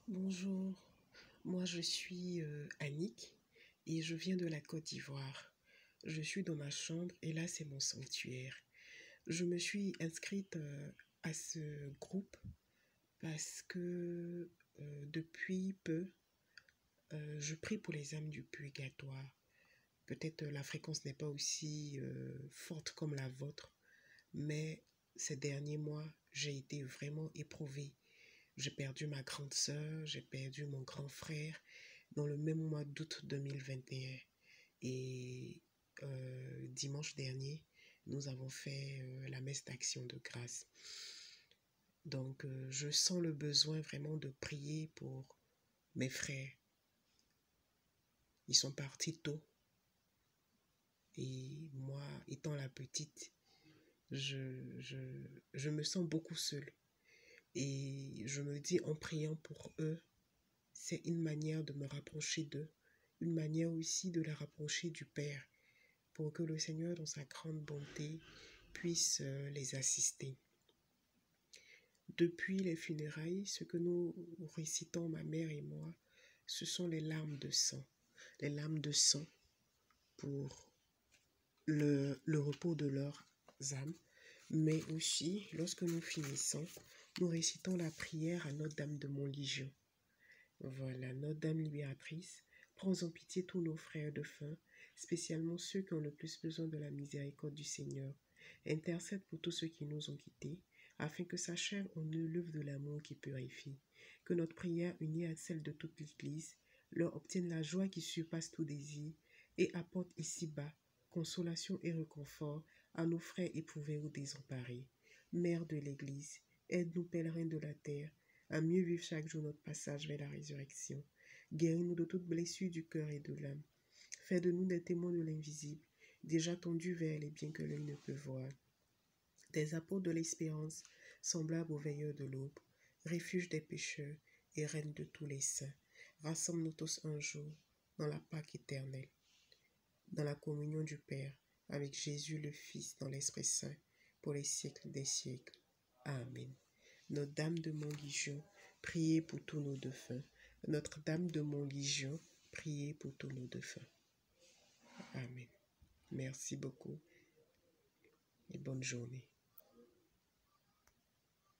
Bonjour, moi je suis Annick et je viens de la Côte d'Ivoire. Je suis dans ma chambre et là c'est mon sanctuaire. Je me suis inscrite à ce groupe parce que depuis peu, je prie pour les âmes du purgatoire. Peut-être la fréquence n'est pas aussi forte comme la vôtre, mais ces derniers mois, j'ai été vraiment éprouvée. J'ai perdu ma grande sœur, j'ai perdu mon grand frère dans le même mois d'août 2021. Et dimanche dernier, nous avons fait la messe d'action de grâce. Donc, je sens le besoin vraiment de prier pour mes frères. Ils sont partis tôt. Et moi, étant la petite, je me sens beaucoup seule. Et je me dis en priant pour eux, c'est une manière de me rapprocher d'eux, une manière aussi de les rapprocher du Père, pour que le Seigneur, dans sa grande bonté, puisse les assister. Depuis les funérailles, ce que nous récitons, ma mère et moi, ce sont les larmes de sang. Les larmes de sang pour le repos de leurs âmes. Mais aussi, lorsque nous finissons, nous récitons la prière à Notre-Dame de Montlégion. Voilà, Notre-Dame libératrice, prends en pitié tous nos frères de faim, spécialement ceux qui ont le plus besoin de la miséricorde du Seigneur. Intercède pour tous ceux qui nous ont quittés, afin que s'achève en eux l'œuvre de l'amour qui purifie. Que notre prière, unie à celle de toute l'Église, leur obtienne la joie qui surpasse tout désir et apporte ici-bas consolation et réconfort à nos frères éprouvés ou désemparés. Mère de l'Église, aide-nous pèlerins de la terre, à mieux vivre chaque jour notre passage vers la résurrection. Guéris-nous de toute blessure du cœur et de l'âme. Fais de nous des témoins de l'invisible, déjà tendus vers les biens que l'œil ne peut voir. Des apôtres de l'espérance, semblables aux veilleurs de l'aube, refuge des pécheurs et reine de tous les saints. Rassemble-nous tous un jour dans la Pâque éternelle, dans la communion du Père, avec Jésus le Fils dans l'Esprit Saint, pour les siècles des siècles. Amen. Notre-Dame de Montlégion, priez pour tous nos défunts. Notre-Dame de Montlégion, priez pour tous nos défunts. Amen. Merci beaucoup et bonne journée.